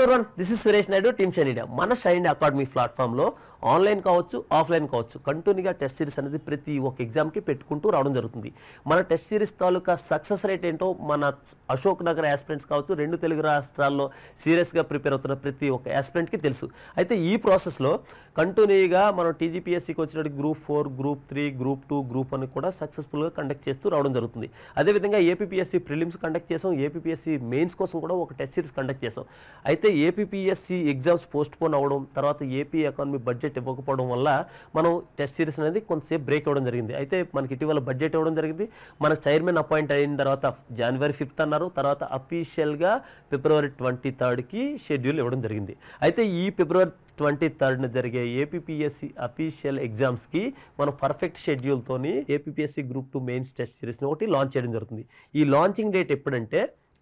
Everyone, this is Suresh Naidu, team shine India. మన shine academy ప్లాట్ఫామ్లో online కావచ్చు, ఆఫ్లైన్ కావచ్చు, కంటిన్యూగా టెస్ట్ సిరీస్ అనేది ప్రతి ఒక్క ఎగ్జామ్కి పెట్టుకుంటూ రావడం జరుగుతుంది. మన టెస్ట్ సిరీస్ తాలూకా సక్సెస్ రేట్ ఏంటో మన అశోక్ నగర్ యాస్పిరెంట్స్ కావచ్చు, 2 తెలుగు రాష్ట్రాల్లో సీరియస్గా ప్రిపేర్ అవుతున్న ప్రతి ఒక్క యాస్పిరెంట్కి తెలుసు. అయితే ఈ ప్రాసెస్లో కంటిన్యూగా మనం టీజీపీఎస్సీకి వచ్చినట్టు గ్రూప్ 4, గ్రూప్ 3, గ్రూప్ 2, గ్రూప్ 1 కూడా సక్సెస్ఫుల్గా కండక్ట్ చేస్తూ రావడం జరుగుతుంది. అదేవిధంగా ఏపీపీఎస్సీ ప్రిలిమ్స్ కండక్ట్ చేసాం, ఏపీపీఎస్సీ మెయిన్స్ కోసం కూడా ఒక టెస్ట్ సిరీస్ కండక్ట్ చేసాం. అయితే ఏపీపీఎస్సీ ఎగ్జామ్స్ పోస్ట్ పోన్ అవ్వడం, తర్వాత ఏపీ ఎకానమీ బడ్జెట్ ఇవ్వకపోవడం వల్ల మనం టెస్ట్ సిరీస్ అనేది కొంతసేపు బ్రేక్ అవ్వడం జరిగింది. అయితే మనకి ఇటీవల బడ్జెట్ ఇవ్వడం జరిగింది. మన చైర్మన్ అపాయింట్ అయిన తర్వాత జనవరి 5th అన్నారు. తర్వాత అఫీషియల్గా ఫిబ్రవరి 23కి షెడ్యూల్ ఇవ్వడం జరిగింది. అయితే ఈ ఫిబ్రవరి 23న జరిగే ఏపీపీఎస్సీ అఫీషియల్ ఎగ్జామ్స్కి మనం పర్ఫెక్ట్ షెడ్యూల్తోని ఏపీపీఎస్సీ గ్రూప్ 2 మెయిన్స్ టెస్ట్ సిరీస్ని ఒకటి లాంచ్ చేయడం జరుగుతుంది. ఈ లాంచింగ్ డేట్ ఎప్పుడంటే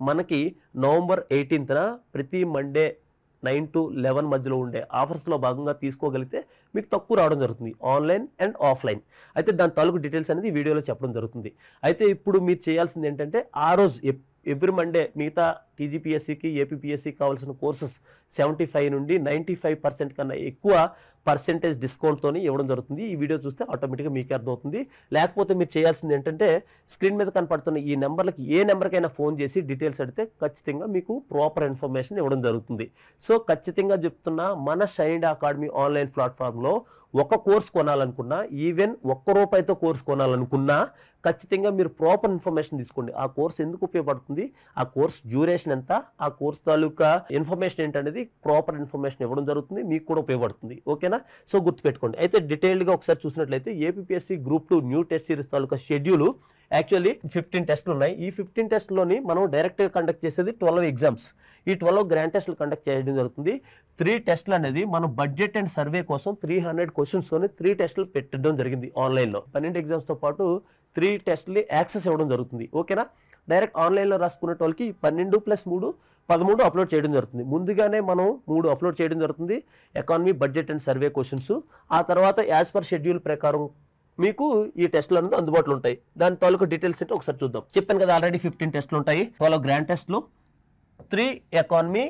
మనకి నవంబర్ 18న ప్రతి మండే 9 to 11 మధ్యలో ఉండే ఆఫర్స్లో భాగంగా తీసుకోగలిగితే మీకు తక్కువ రావడం జరుగుతుంది, ఆన్లైన్ అండ్ ఆఫ్లైన్. అయితే దాని తాలూకు డీటెయిల్స్ అనేది వీడియోలో చెప్పడం జరుగుతుంది. అయితే ఇప్పుడు మీరు చేయాల్సింది ఏంటంటే ఆ రోజు ఎవ్రీ మండే మిగతా టీజీపీఎస్సీకి, ఏపీపీఎస్సీకి కావాల్సిన కోర్సెస్ 75 నుండి 95% కన్నా ఎక్కువ పర్సెంటేజ్ డిస్కౌంట్తో ఇవ్వడం జరుగుతుంది. ఈ వీడియో చూస్తే ఆటోమేటిక్గా మీకే అర్థమవుతుంది. లేకపోతే మీరు చేయాల్సింది ఏంటంటే స్క్రీన్ మీద కనపడుతున్న ఈ నెంబర్లకి ఏ నెంబర్కైనా ఫోన్ చేసి డీటెయిల్స్ అడిగితే ఖచ్చితంగా మీకు ప్రాపర్ ఇన్ఫర్మేషన్ ఇవ్వడం జరుగుతుంది. సో ఖచ్చితంగా చెప్తున్నా, మన షైన్ అకాడమీ ఆన్లైన్ ప్లాట్ఫామ్లో ఒక కోర్స్ కొనాలనుకున్నా, ఈవెన్ ₹1 కోర్స్ కొనాలనుకున్నా ఖచ్చితంగా మీరు ప్రాపర్ ఇన్ఫర్మేషన్ తీసుకోండి. ఆ కోర్స్ ఎందుకు ఉపయోగపడుతుంది, ఆ కోర్స్ డ్యూరేషన్ ఎంత, ఆ కోర్స్ తాలూకా ఇన్ఫర్మేషన్ ఏంటనేది ప్రాపర్ ఇన్ఫర్మేషన్ ఇవ్వడం జరుగుతుంది, మీకు కూడా ఉపయోగపడుతుంది. ఓకేనా? సో గుర్తుపెట్టుకోండి. అయితే డీటెయిల్డ్గా ఒకసారి చూసినట్లయితే APPSC group 2 new test series తాలూకా షెడ్యూల్ యాక్చువల్లీ 15 టెస్టులు ఉన్నాయి. ఈ 15 టెస్టులోని మనం డైరెక్ట్గా కండక్ట్ చేసేది 12 ఎగ్జామ్స్. ఈ 12 గ్రాండ్ టెస్టులు కండక్ట్ చేయడం జరుగుతుంది. 3 టెస్టులు అనేది మనం బడ్జెట్ అండ్ సర్వే కోసం 300 క్వశ్చన్స్తోని 3 టెస్టులు పెట్టడం జరిగింది ఆన్లైన్లో. 12 ఎగ్జామ్స్తో పాటు 3 టెస్టులు యాక్సెస్ ఇవ్వడం జరుగుతుంది. ఓకేనా? డైరెక్ట్ ఆన్లైన్లో రాసుకునే వాళ్ళకి 12 + 3 13 అప్లోడ్ చేయడం జరుగుతుంది. ముందుగానే మనం 3 అప్లోడ్ చేయడం జరుగుతుంది, economy, budget and survey questions. ఆ తర్వాత యాజ్ పర్ షెడ్యూల్ ప్రకారం మీకు ఈ టెస్టులు అనేది అందుబాటులో ఉంటాయి. దాని తాలూకు డీటెయిల్స్ ఏంటో ఒకసారి చూద్దాం. చెప్పాను కదా, ఆల్రెడీ 15 టెస్టులు ఉంటాయి, 12 గ్రాండ్ టెస్టులు, 3 ఎకానమీ,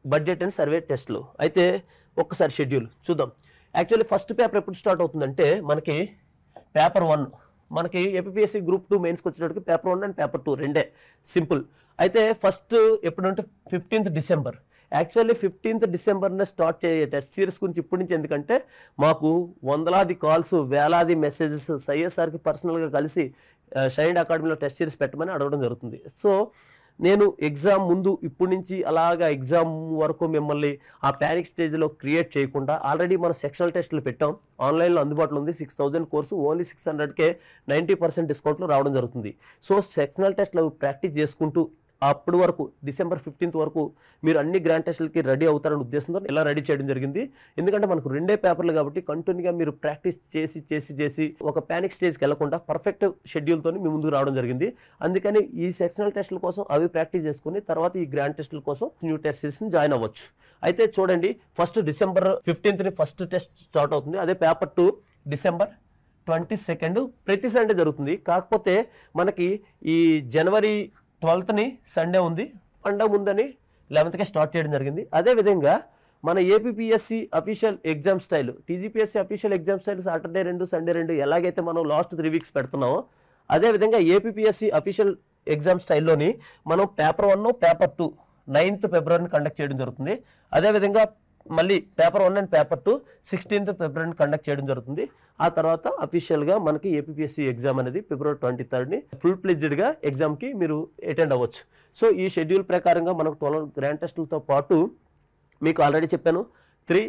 బడ్జెట్ అండ్ సర్వే టెస్టులు. అయితే ఒక్కసారి షెడ్యూల్ చూద్దాం. యాక్చువల్లీ ఫస్ట్ పేపర్ ఎప్పుడు స్టార్ట్ అవుతుందంటే మనకి పేపర్ 1, మనకి ఏపీపీఎస్సీ గ్రూప్ 2 మెయిన్స్కి వచ్చేటప్పటికి పేపర్ 1 అండ్ పేపర్ 2 రెండే, సింపుల్. అయితే ఫస్ట్ ఎప్పుడంటే 15th డిసెంబర్. యాక్చువల్లీ 15th డిసెంబర్నే స్టార్ట్ చేయ టెస్ట్ సిరీస్ గురించి ఇప్పటి నుంచి. ఎందుకంటే మాకు వందలాది కాల్స్, వేలాది మెసేజెస్ సయ్యద్ సార్కి పర్సనల్గా కలిసి షైన్ అకాడమీలో టెస్ట్ సిరీస్ పెట్టమని అడగడం జరుగుతుంది. సో నేను ఎగ్జామ్ ముందు ఇప్పటి నుంచి అలాగా ఎగ్జామ్ వరకు మిమ్మల్ని ఆ ప్యానిక్ స్టేజ్లో క్రియేట్ చేయకుండా ఆల్రెడీ మనం సెక్షనల్ టెస్టులు పెట్టాం, ఆన్లైన్లో అందుబాటులో ఉంది. 6000 కోర్సు ఓన్లీ 600కే 90% డిస్కౌంట్లో రావడం జరుగుతుంది. సో సెక్షనల్ టెస్ట్లు ప్రాక్టీస్ చేసుకుంటూ అప్పటి వరకు డిసెంబర్ 15th వరకు మీరు అన్ని గ్రాండ్ టెస్టులకి రెడీ అవుతారనే ఉద్దేశంతో ఇలా రెడీ చేయడం జరిగింది. ఎందుకంటే మనకు 2 పేపర్లు కాబట్టి కంటిన్యూగా మీరు ప్రాక్టీస్ చేసి ఒక ప్యానిక్ స్టేజ్కి వెళ్లకుండా పర్ఫెక్ట్ షెడ్యూల్తో మీ ముందుకు రావడం జరిగింది. అందుకని ఈ సెక్షనల్ టెస్టుల కోసం అవి ప్రాక్టీస్ చేసుకుని తర్వాత ఈ గ్రాండ్ టెస్టుల కోసం న్యూ టెస్ట్ సిరీస్ని జాయిన్ అవ్వచ్చు. అయితే చూడండి, first December 15th first test start అవుతుంది. అదే పేపర్ 2 డిసెంబర్ 22 ప్రతి సండే జరుగుతుంది. కాకపోతే మనకి ఈ జనవరి 12th సండే ఉంది, పండగ ముందని 11th స్టార్ట్ చేయడం జరిగింది. అదేవిధంగా మన APPSC official exam style, TGPSC official exam style Saturday 2 Sunday 2 ఎలాగైతే మనం లాస్ట్ 3 వీక్స్ పెడుతున్నామో, అదేవిధంగా ఏపీపీఎస్సీ అఫీషియల్ ఎగ్జామ్ స్టైల్లోని మనం పేపర్ 1, పేపర్ 2 9th ఫిబ్రవరిని కండక్ట్ చేయడం జరుగుతుంది. అదేవిధంగా మళ్ళీ పేపర్ 1 అండ్ పేపర్ 2 16th ఫిబ్రవరిని కండక్ట్ చేయడం జరుగుతుంది. ఆ తర్వాత అఫీషియల్గా మనకి ఏపీపీఎస్సీ ఎగ్జామ్ అనేది ఫిబ్రవరి 23 ఫుల్ ప్లెడ్జ్డ్గా ఎగ్జామ్కి మీరు అటెండ్ అవ్వచ్చు. సో ఈ షెడ్యూల్ ప్రకారంగా మనకు 12 గ్రాండ్ టెస్టులతో పాటు మీకు ఆల్రెడీ చెప్పాను 3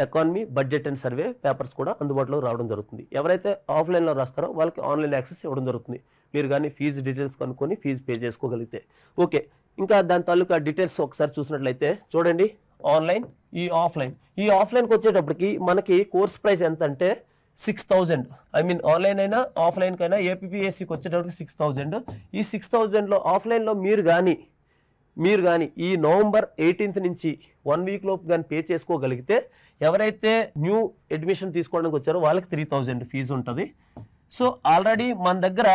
economy, budget and survey papers కూడా అందుబాటులో రావడం జరుగుతుంది. ఎవరైతే ఆఫ్లైన్లో రాస్తారో వాళ్ళకి ఆన్లైన్ యాక్సెస్ ఇవ్వడం జరుగుతుంది. మీరు కానీ ఫీజు డీటెయిల్స్ కనుక్కొని ఫీజు పే చేసుకోగలిగితే ఓకే. ఇంకా దాని తాలూకా డీటెయిల్స్ ఒకసారి చూసినట్లయితే చూడండి, ఆన్లైన్, ఈ ఆఫ్లైన్కి వచ్చేటప్పటికి మనకి కోర్స్ ప్రైస్ ఎంత అంటే 6000. ఐ మీన్ ఆన్లైన్ అయినా ఆఫ్లైన్కైనా ఏపీపీఎస్సీకి వచ్చేటప్పటికి 6000. ఈ 6000లో ఆఫ్లైన్లో మీరు కానీ ఈ నవంబర్ 18th నుంచి 1 వీక్ లోపు కానీ పే చేసుకోగలిగితే ఎవరైతే న్యూ అడ్మిషన్ తీసుకోవడానికి వచ్చారో వాళ్ళకి 3000 ఫీజు ఉంటుంది. సో ఆల్రెడీ మన దగ్గర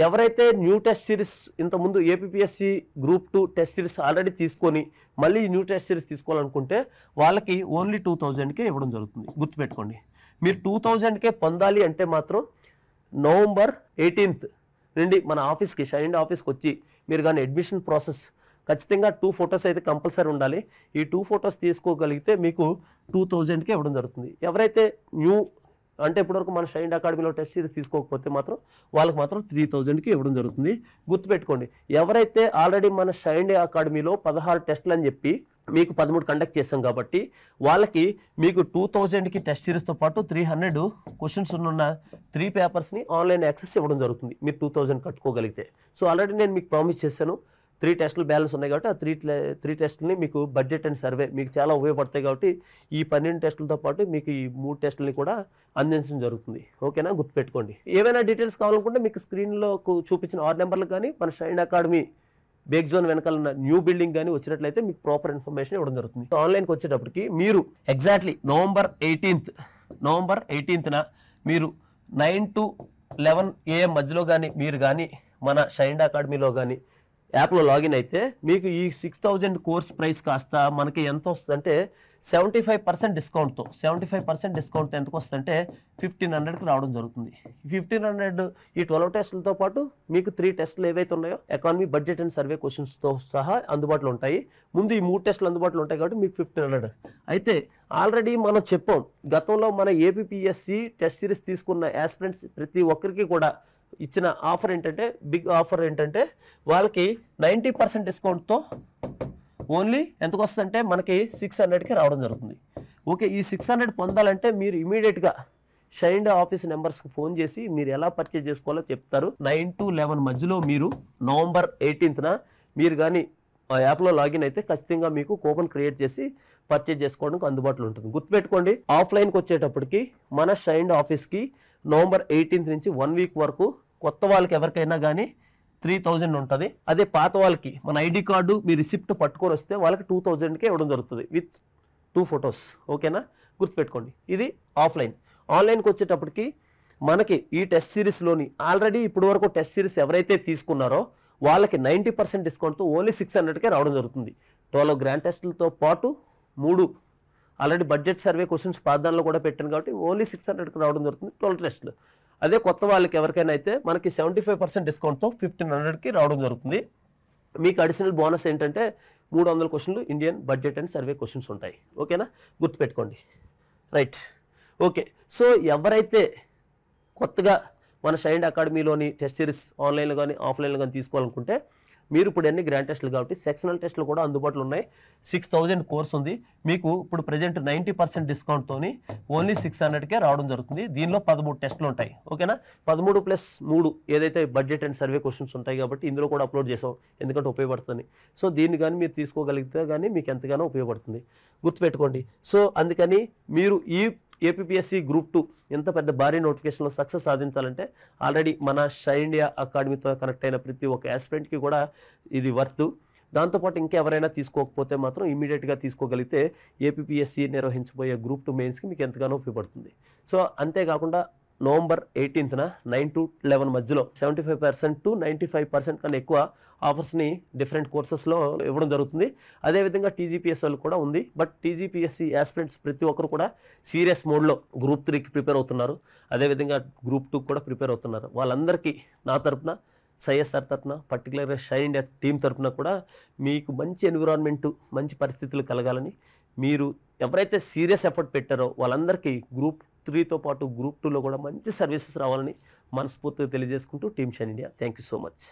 ఎవరైతే న్యూ టెస్ట్ సిరీస్ ఇంతకుముందు APSC group 2 test series already తీసుకొని మళ్ళీ న్యూ టెస్ట్ సిరీస్ తీసుకోవాలనుకుంటే వాళ్ళకి ఓన్లీ 2000కే ఇవ్వడం జరుగుతుంది. గుర్తుపెట్టుకోండి, మీరు 2000కే పొందాలి అంటే మాత్రం నవంబర్ 18th నుండి మన ఆఫీస్కి షైన్ ఆఫీస్కి వచ్చి మీరు కానీ అడ్మిషన్ ప్రాసెస్ ఖచ్చితంగా 2 ఫొటోస్ అయితే కంపల్సరీ ఉండాలి. ఈ 2 ఫొటోస్ తీసుకోగలిగితే మీకు 2000కే ఇవ్వడం జరుగుతుంది. ఎవరైతే న్యూ అంటే ఇప్పటివరకు మన షైన్ అకాడమీలో టెస్ట్ సిరీస్ తీసుకోకపోతే మాత్రం వాళ్ళకి మాత్రం 3000కి ఇవ్వడం జరుగుతుంది. గుర్తుపెట్టుకోండి, ఎవరైతే ఆల్రెడీ మన షైన్ అకాడమీలో 16 టెస్టులు అని చెప్పి మీకు 13 కండక్ట్ చేస్తాం కాబట్టి వాళ్ళకి మీకు 2000కి టెస్ట్ సిరీస్తో పాటు 300 క్వశ్చన్స్ ఉన్న 3 పేపర్స్ని ఆన్లైన్ యాక్సెస్ ఇవ్వడం జరుగుతుంది మీరు 2000 కట్టుకోగలిగితే. సో ఆల్రెడీ నేను మీకు ప్రామిస్ చేశాను 3 టెస్టులు బ్యాలెన్స్ ఉన్నాయి కాబట్టి ఆ 3 టెస్టులని మీకు బడ్జెట్ అండ్ సర్వే మీకు చాలా ఉపయోగపడతాయి కాబట్టి ఈ 12 టెస్టులతో పాటు మీకు ఈ 3 టెస్టులని కూడా అందించడం జరుగుతుంది. ఓకేనా, గుర్తుపెట్టుకోండి. ఏమైనా డీటెయిల్స్ కావాలనుకుంటే మీకు స్క్రీన్లో చూపించిన 6 నెంబర్లకు కానీ మన షైన్ అకాడమీ బేక్ జోన్ వెనకాల ఉన్న న్యూ బిల్డింగ్ కానీ వచ్చినట్లయితే మీకు ప్రాపర్ ఇన్ఫర్మేషన్ ఇవ్వడం జరుగుతుంది. ఆన్లైన్కి వచ్చేటప్పటికి మీరు ఎగ్జాక్ట్లీ నవంబర్ 18న మీరు 9 to 11 AM మధ్యలో కానీ మీరు కానీ మన షైన్ అకాడమీలో కానీ యాప్లో లాగిన్ అయితే మీకు ఈ 6000 కోర్స్ ప్రైస్ కాస్త మనకి ఎంత వస్తుందంటే 75% డిస్కౌంట్తో 75% డిస్కౌంట్ ఎంతకు వస్తుందంటే 1500కి రావడం జరుగుతుంది. 1500 ఈ 12 టెస్టులతో పాటు మీకు 3 టెస్టులు ఏవైతే ఉన్నాయో ఎకానమీ బడ్జెట్ అండ్ సర్వే క్వశ్చన్స్తో సహా అందుబాటులో ఉంటాయి. ముందు ఈ 3 టెస్టులు అందుబాటులో ఉంటాయి కాబట్టి మీకు 1500. అయితే ఆల్రెడీ మనం చెప్పాం గతంలో మన ఏపీఎస్సి టెస్ట్ సిరీస్ తీసుకున్న యాస్పిరెంట్స్ ప్రతి ఒక్కరికి కూడా ఇచ్చిన ఆఫర్ ఏంటంటే బిగ్ ఆఫర్ ఏంటంటే వాళ్ళకి 90% డిస్కౌంట్తో ఓన్లీ ఎంతకు వస్తుందంటే మనకి 600కి రావడం జరుగుతుంది. ఓకే, ఈ 600 పొందాలంటే మీరు ఇమీడియట్గా షైన్ ఆఫీస్ నెంబర్స్కి ఫోన్ చేసి మీరు ఎలా పర్చేజ్ చేసుకోవాలో చెప్తారు. 9 to 11 మధ్యలో మీరు నవంబర్ 18న మీరు కానీ ఆ యాప్లో లాగిన్ అయితే ఖచ్చితంగా మీకు కూపన్ క్రియేట్ చేసి పర్చేజ్ చేసుకోవడానికి అందుబాటులో ఉంటుంది. గుర్తుపెట్టుకోండి, ఆఫ్లైన్కి వచ్చేటప్పటికి మన షైన్ ఆఫీస్కి నవంబర్ 18th నుంచి 1 వీక్ వరకు కొత్త వాళ్ళకి ఎవరికైనా కానీ 3000 ఉంటుంది. అదే పాత వాళ్ళకి మన ఐడి కార్డు మీ రిసిప్ట్ పట్టుకొని వస్తే వాళ్ళకి 2000కే ఇవ్వడం జరుగుతుంది విత్ 2 ఫొటోస్. ఓకేనా, గుర్తుపెట్టుకోండి. ఇది ఆఫ్లైన్. ఆన్లైన్కి వచ్చేటప్పటికి మనకి ఈ టెస్ట్ సిరీస్లోని ఆల్రెడీ ఇప్పటి వరకు టెస్ట్ సిరీస్ ఎవరైతే తీసుకున్నారో వాళ్ళకి 90% డిస్కౌంట్తో ఓన్లీ 600కే రావడం జరుగుతుంది. 12 గ్రాండ్ టెస్టులతో పాటు 3 ఆల్రెడీ బడ్జెట్ సర్వే క్వశ్చన్స్ పాదాల్లో కూడా పెట్టాను కాబట్టి ఓన్లీ 600కి రావడం జరుగుతుంది 12 టెస్టులు. అదే కొత్త వాళ్ళకి ఎవరికైనా అయితే మనకి 75% డిస్కౌంట్తో 1500కి రావడం జరుగుతుంది. మీకు అడిషనల్ బోనస్ ఏంటంటే 300 క్వశ్చన్లు Indian budget and survey questions ఉంటాయి. ఓకేనా, గుర్తుపెట్టుకోండి. Right, okay. సో ఎవరైతే కొత్తగా మన షైన్ అకాడమీలోని టెస్ట్ సిరీస్ ఆన్లైన్లో కానీ ఆఫ్లైన్లో కానీ తీసుకోవాలనుకుంటే మీరు ఇప్పుడు అన్ని గ్రాండ్ టెస్టులు కాబట్టి సెక్షనల్ టెస్టులు కూడా అందుబాటులో ఉన్నాయి. 6000 కోర్స్ ఉంది మీకు ఇప్పుడు ప్రజెంట్ 90% డిస్కౌంట్తోని ఓన్లీ 600కే రావడం జరుగుతుంది. దీనిలో 13 టెస్టులు ఉంటాయి. ఓకేనా, 13+3 ఏదైతే బడ్జెట్ అండ్ సర్వే క్వశ్చన్స్ ఉంటాయి కాబట్టి ఇందులో కూడా అప్లోడ్ చేసాం ఎందుకంటే ఉపయోగపడుతుంది. సో దీన్ని కానీ మీరు తీసుకోగలిగితే కానీ మీకు ఎంతగానో ఉపయోగపడుతుంది. గుర్తుపెట్టుకోండి. సో అందుకని మీరు ఈ ఏపీఎస్సి గ్రూప్ 2 ఎంత పెద్ద భారీ నోటిఫికేషన్లో సక్సెస్ సాధించాలంటే ఆల్రెడీ మన షైన్ అకాడమీతో కనెక్ట్ అయిన ప్రతి ఒక్క యాస్పిరెంట్కి కూడా ఇది వర్త్. దాంతోపాటు ఇంకెవరైనా తీసుకోకపోతే మాత్రం ఇమీడియట్గా తీసుకోగలిగితే ఏపీఎస్సి నిర్వహించబోయే గ్రూప్ 2 మెయిన్స్కి మీకు ఎంతగానో ఉపయోగపడుతుంది. సో అంతేకాకుండా నవంబర్ 18న 9 to 11 మధ్యలో 75% to 95% కన్నా ఎక్కువ ఆఫర్స్ని డిఫరెంట్ కోర్సెస్లో ఇవ్వడం జరుగుతుంది. అదేవిధంగా టీజీపీఎస్ వాళ్ళు కూడా ఉంది. బట్ టీజీపీఎస్సి యాస్పిరెంట్స్ ప్రతి ఒక్కరు కూడా సీరియస్ మోడ్లో గ్రూప్ 3కి ప్రిపేర్ అవుతున్నారు. అదేవిధంగా గ్రూప్ 2 కూడా ప్రిపేర్ అవుతున్నారు. వాళ్ళందరికీ నా తరపున సయ్యద్ సార్ తరపున పర్టికులర్గా షైన్ ఇండియా టీం తరపున కూడా మీకు మంచి ఎన్విరాన్మెంటు మంచి పరిస్థితులు కలగాలని మీరు ఎవరైతే సీరియస్ ఎఫర్ట్ పెట్టారో వాళ్ళందరికీ గ్రూప్ 3తో పాటు గ్రూప్ 2లో కూడా మంచి సర్వీసెస్ రావాలని మనస్ఫూర్తిగా తెలియజేసుకుంటూ team shine India thank you so much.